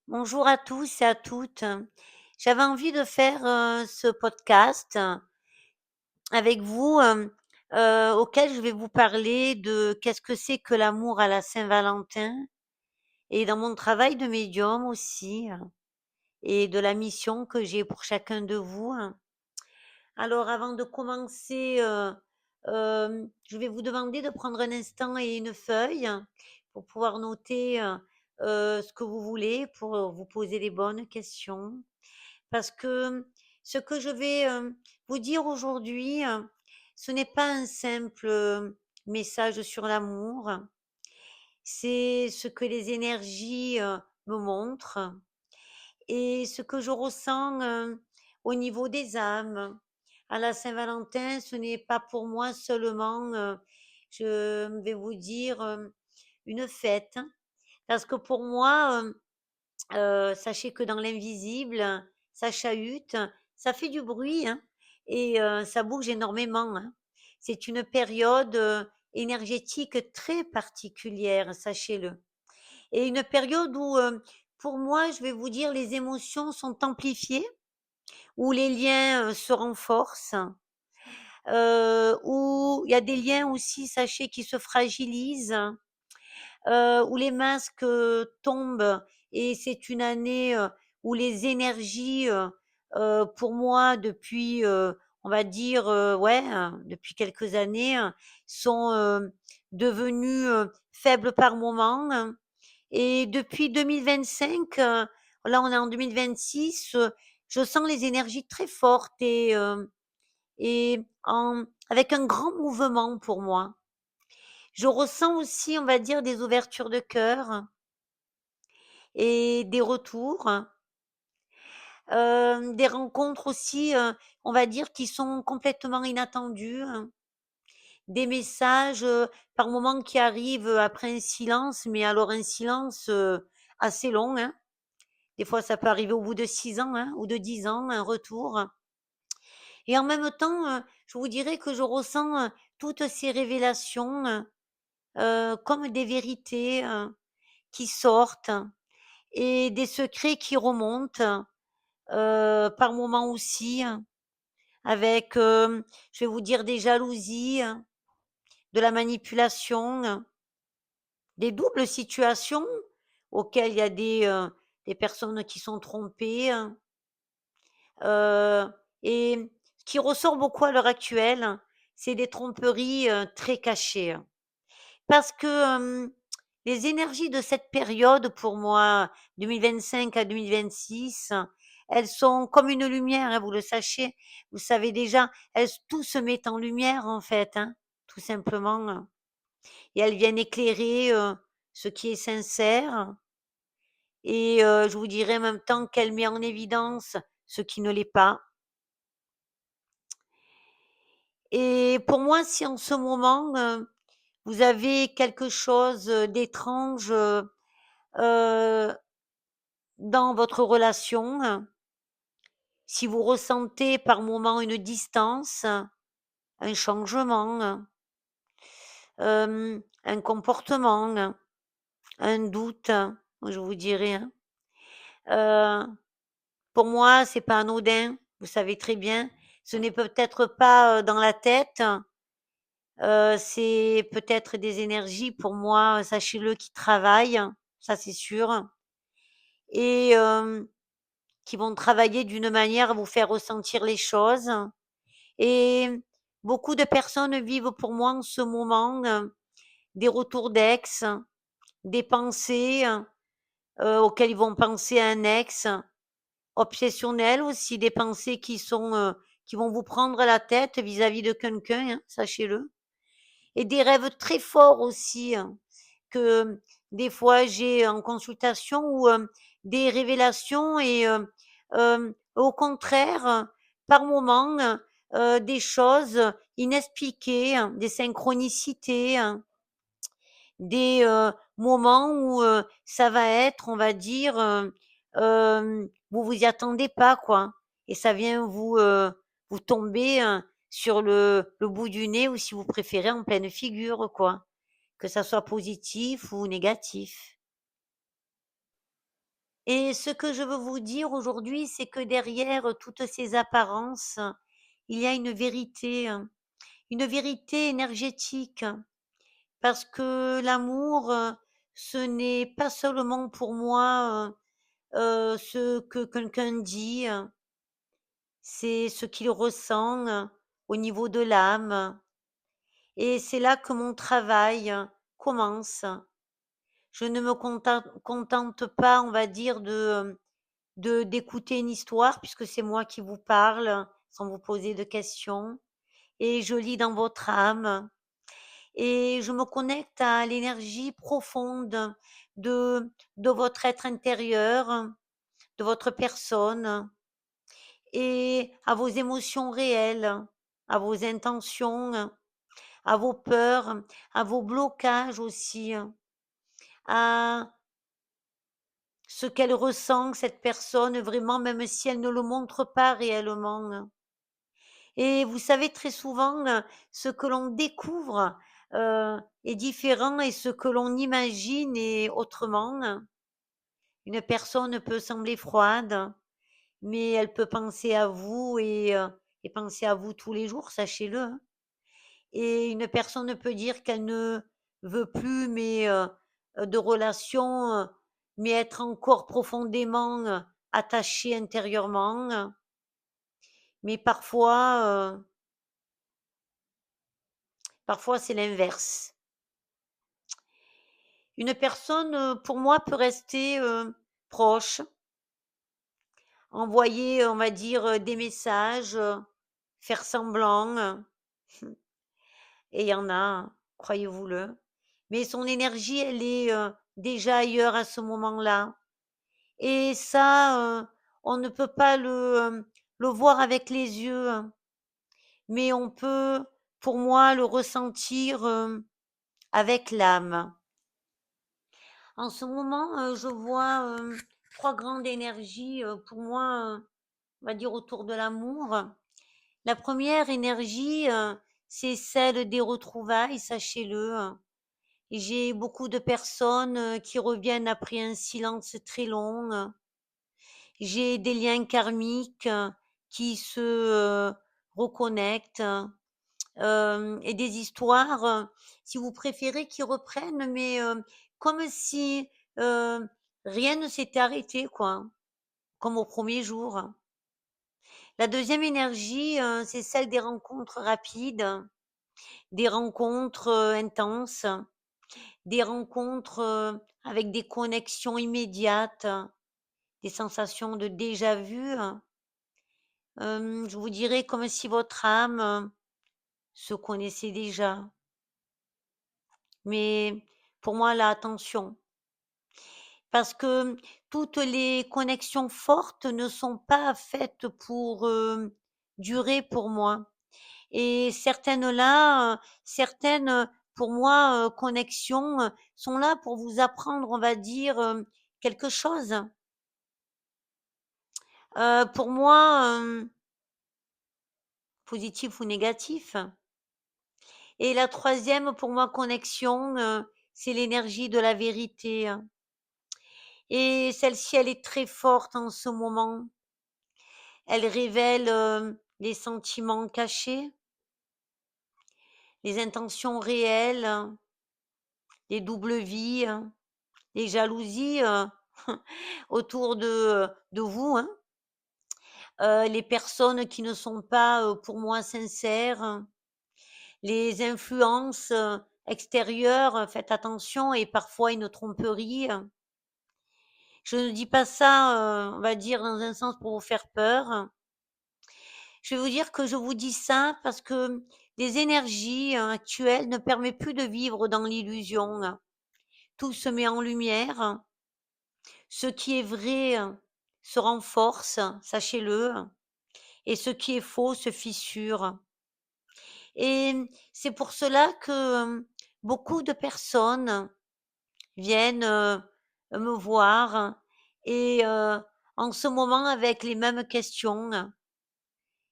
Bonjour à tous et à toutes. J'avais envie de faire, ce podcast avec vous, auquel je vais vous parler de qu'est-ce que c'est que l'amour à la Saint-Valentin et dans mon travail de médium aussi, et de la mission que j'ai pour chacun de vous. Alors avant de commencer, je vais vous demander de prendre un instant et une feuille pour pouvoir noter, ce que vous voulez pour, vous poser les bonnes questions. Parce que ce que je vais, vous dire aujourd'hui, ce n'est pas un simple, message sur l'amour, c'est ce que les énergies, me montrent et ce que je ressens, au niveau des âmes. À la Saint-Valentin, ce n'est pas pour moi seulement, je vais vous dire, une fête, parce que pour moi, sachez que dans l'invisible, ça chahute, ça fait du bruit, hein, et ça bouge énormément, hein. C'est une période, énergétique très particulière, sachez-le, et une période où, pour moi, je vais vous dire, les émotions sont amplifiées, où les liens, se renforcent, où il y a des liens aussi, sachez, qui se fragilisent, où les masques, tombent, et c'est une année, où les énergies, pour moi depuis, on va dire, ouais, depuis quelques années, sont, devenues, faibles par moments, et depuis 2025, là on est en 2026, je sens les énergies très fortes et avec un grand mouvement pour moi. Je ressens aussi, on va dire, des ouvertures de cœur et des retours, des rencontres aussi, on va dire, qui sont complètement inattendues, des messages, par moments qui arrivent, après un silence, mais alors un silence, assez long, hein. Des fois, ça peut arriver au bout de 6 ans, hein, ou de 10 ans, un retour, et en même temps, je vous dirais que je ressens, toutes ces révélations, comme des vérités, qui sortent et des secrets qui remontent, par moments aussi, avec, je vais vous dire, des jalousies, de la manipulation, des doubles situations auxquelles il y a des personnes qui sont trompées, et ce qui ressort beaucoup à l'heure actuelle, c'est des tromperies, très cachées. Parce que, les énergies de cette période pour moi, 2025 à 2026, elles sont comme une lumière, hein, vous le sachez. Vous savez déjà, tout se met en lumière en fait, hein, tout simplement, et elles viennent éclairer, ce qui est sincère, et je vous dirais en même temps qu'elle met en évidence ce qui ne l'est pas, et pour moi, si en ce moment, vous avez quelque chose, d'étrange, heu, dans votre relation, si vous ressentez par moment une distance, un changement, un comportement, un doute, je vous dirais, hein. Pour moi, c'est pas anodin, vous savez très bien. Ce n'est peut-être pas, dans la tête, c'est peut-être des énergies pour moi, sachez-le, qui travaillent, ça c'est sûr, et qui vont travailler d'une manière à vous faire ressentir les choses, et beaucoup de personnes vivent pour moi en ce moment, des retours d'ex, des pensées, auxquelles ils vont penser à un ex, obsessionnelles aussi, des pensées qui vont vous prendre la tête vis-à-vis de quelqu'un, hein, sachez-le, et des rêves très forts aussi, que des fois j'ai en consultation, ou des révélations, et au contraire, par moments, des choses inexpliquées, des synchronicités, des, moments où, ça va être, on va dire, vous vous y attendez pas quoi, et ça vient vous tomber, sur le bout du nez, ou si vous préférez en pleine figure quoi, que ça soit positif ou négatif. Et ce que je veux vous dire aujourd'hui, c'est que derrière toutes ces apparences, il y a une vérité énergétique. Parce que l'amour, ce n'est pas seulement pour moi, ce que quelqu'un dit, c'est ce qu'il ressent, au niveau de l'âme, et c'est là que mon travail, commence. Je ne me contente pas, on va dire, d'écouter une histoire puisque c'est moi qui vous parle, sans vous poser de questions, et je lis dans votre âme. Et je me connecte à l'énergie profonde de de votre être intérieur, de votre personne, et à vos émotions réelles, à vos intentions, à vos peurs, à vos blocages aussi, à ce qu'elle ressent, cette personne, vraiment, même si elle ne le montre pas réellement. Et vous savez, très souvent, ce que l'on découvre, est différent, et ce que l'on imagine est autrement. Une personne peut sembler froide, mais elle peut penser à vous, et penser à vous tous les jours, sachez-le, hein. Et une personne peut dire qu'elle ne veut plus, mais de relation, mais être encore profondément, attachée intérieurement, mais parfois c'est l'inverse. Une personne, pour moi, peut rester, proche, envoyer, on va dire, des messages, faire semblant, et il y en a, hein, croyez-vous-le. Mais son énergie, elle est, déjà ailleurs à ce moment-là, et ça, on ne peut pas le voir avec les yeux, hein, mais on peut, pour moi, le ressentir, avec l'âme. En ce moment, je vois, 3 grandes énergies, pour moi, on va dire autour de l'amour. La première énergie, c'est celle des retrouvailles, sachez-le, hein. J'ai beaucoup de personnes, qui reviennent après un silence très long. J'ai des liens karmiques, qui se, reconnectent, et des histoires, si vous préférez, qui reprennent, mais comme si, heu, rien ne s'était arrêté, quoi, comme au premier jour. La deuxième énergie, c'est celle des rencontres rapides, des rencontres, intenses, des rencontres, avec des connexions immédiates, des sensations de déjà vu. Je vous dirais comme si votre âme, se connaissait déjà. Mais pour moi, là, attention, parce que toutes les connexions fortes ne sont pas faites pour, durer pour moi. Et certaines, pour moi, connexions, sont là pour vous apprendre, on va dire, quelque chose. Pour moi, positif ou négatif. Et la troisième, pour moi, connexion, c'est l'énergie de la vérité, hein. Et celle-ci, elle est très forte en ce moment. Elle révèle, les sentiments cachés, les intentions réelles, les doubles vies, les jalousies, autour de vous, hein. Les personnes qui ne sont pas, pour moi, sincères, les influences, extérieures, faites attention, et parfois une tromperie. Je ne dis pas ça, on va dire, dans un sens pour vous faire peur. Je vais vous dire que je vous dis ça parce que les énergies, actuelles ne permettent plus de vivre dans l'illusion. Tout se met en lumière. Ce qui est vrai, se renforce, sachez-le, et ce qui est faux se fissure. Et c'est pour cela que, beaucoup de personnes viennent, me voir, et en ce moment avec les mêmes questions.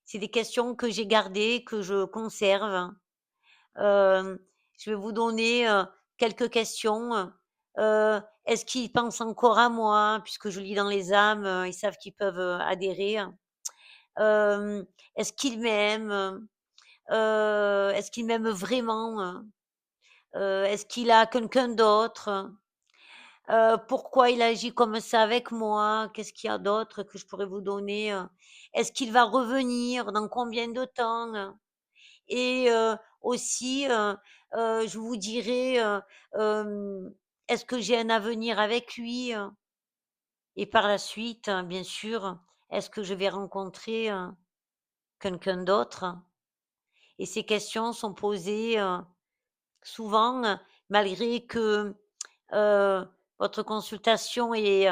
C'est des questions que j'ai gardées, que je conserve. Hem, je vais vous donner, quelques questions. Est-ce qu'il pense encore à moi? Puisque je lis dans les âmes, ils savent qu'ils peuvent, adhérer. Hem, Est-ce qu'il m'aime? Est-ce qu'il m'aime vraiment? Est-ce qu'il a quelqu'un d'autre? Pourquoi il agit comme ça avec moi? Qu'est-ce qu'il y a d'autre que je pourrais vous donner? Est-ce qu'il va revenir? Dans combien de temps? Et aussi, je vous dirais, est-ce que j'ai un avenir avec lui? Et par la suite, bien sûr, est-ce que je vais rencontrer, quelqu'un d'autre? Et ces questions sont posées, souvent, malgré que, heu, votre consultation est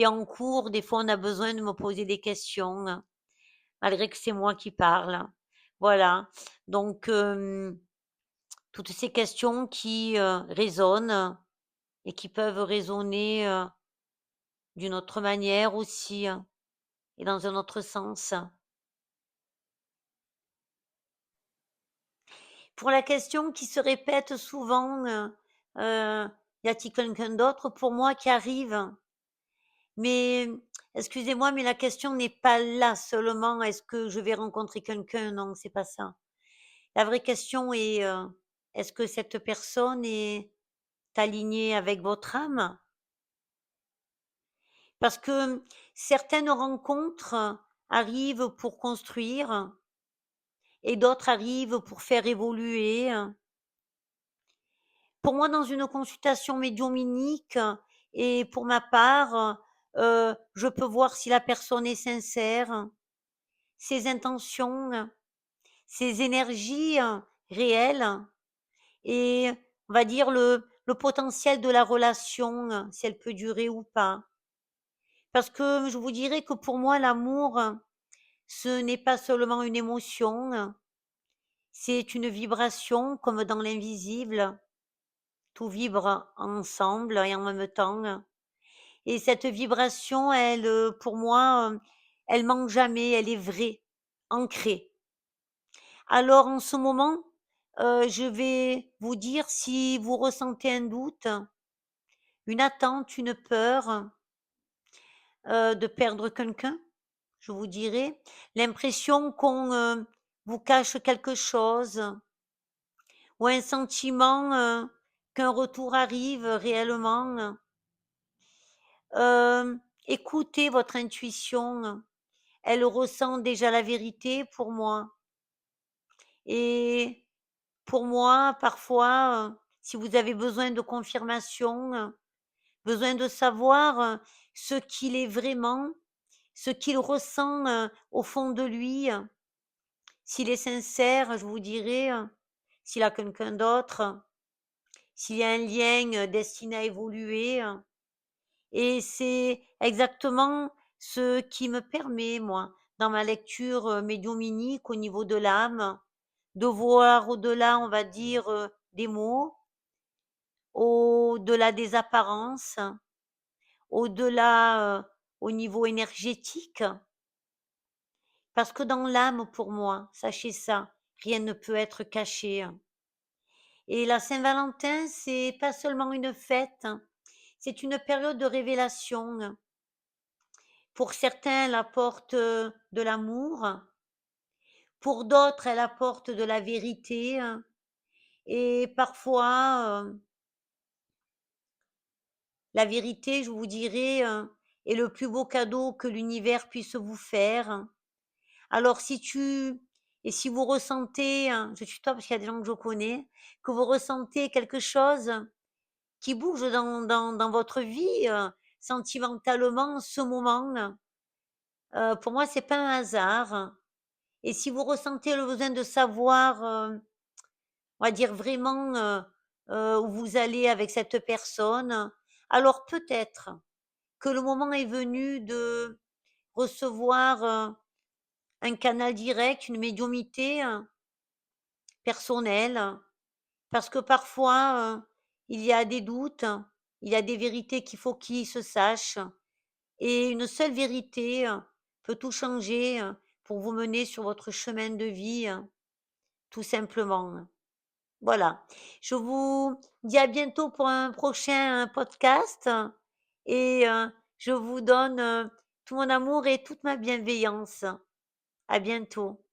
en cours. Des fois, on a besoin de me poser des questions, malgré que c'est moi qui parle. Voilà, donc toutes ces questions qui, résonnent et qui peuvent résonner, d'une autre manière aussi, et dans un autre sens. Pour la question qui se répète souvent, y a-t-il quelqu'un d'autre pour moi qui arrive? Mais, excusez-moi, mais la question n'est pas là seulement, est-ce que je vais rencontrer quelqu'un? Non, c'est pas ça. La vraie question est, est-ce que cette personne est alignée avec votre âme? Parce que certaines rencontres arrivent pour construire et d'autres arrivent pour faire évoluer. Pour moi, dans une consultation médiumnique et pour ma part, je peux voir si la personne est sincère, ses intentions, ses énergies, réelles et on va dire le potentiel de la relation, si elle peut durer ou pas. Parce que je vous dirais que pour moi, l'amour, ce n'est pas seulement une émotion, c'est une vibration comme dans l'invisible. Tout vibre ensemble et en même temps. Et cette vibration, elle, pour moi, elle manque jamais, elle est vraie, ancrée. Alors en ce moment, je vais vous dire si vous ressentez un doute, une attente, une peur, de perdre quelqu'un, je vous dirai, l'impression qu'on, vous cache quelque chose ou un sentiment, qu'un retour arrive réellement. Écoutez votre intuition, elle ressent déjà la vérité pour moi et pour moi, parfois, si vous avez besoin de confirmation, besoin de savoir, ce qu'il est vraiment, ce qu'il ressent, au fond de lui, s'il est sincère, je vous dirai, s'il a quelqu'un d'autre, s'il y a un lien, destiné à évoluer. Et c'est exactement ce qui me permet, moi, dans ma lecture, médiumnique au niveau de l'âme, de voir au-delà, on va dire, des mots, au-delà des apparences, au-delà, au niveau énergétique. Parce que dans l'âme, pour moi, sachez ça, rien ne peut être caché. Et la Saint-Valentin, c'est pas seulement une fête, c'est une période de révélation. Pour certains, elle apporte, de l'amour, pour d'autres, elle apporte de la vérité, et parfois, la vérité, je vous dirais, est le plus beau cadeau que l'univers puisse vous faire. Alors si vous ressentez, je tutoie parce qu'il y a des gens que je connais, que vous ressentez quelque chose qui bouge dans votre vie, sentimentalement en ce moment, pour moi, c'est pas un hasard. Et si vous ressentez le besoin de savoir, on va dire vraiment, où vous allez avec cette personne, alors peut-être que le moment est venu de recevoir, un canal direct, une médiumnité, personnelle. Parce que parfois, il y a des doutes, il y a des vérités qu'il faut qu'ils se sachent et une seule vérité, peut tout changer, pour vous mener sur votre chemin de vie, tout simplement. Voilà. Je vous dis à bientôt pour un prochain podcast et je vous donne, tout mon amour et toute ma bienveillance. À bientôt.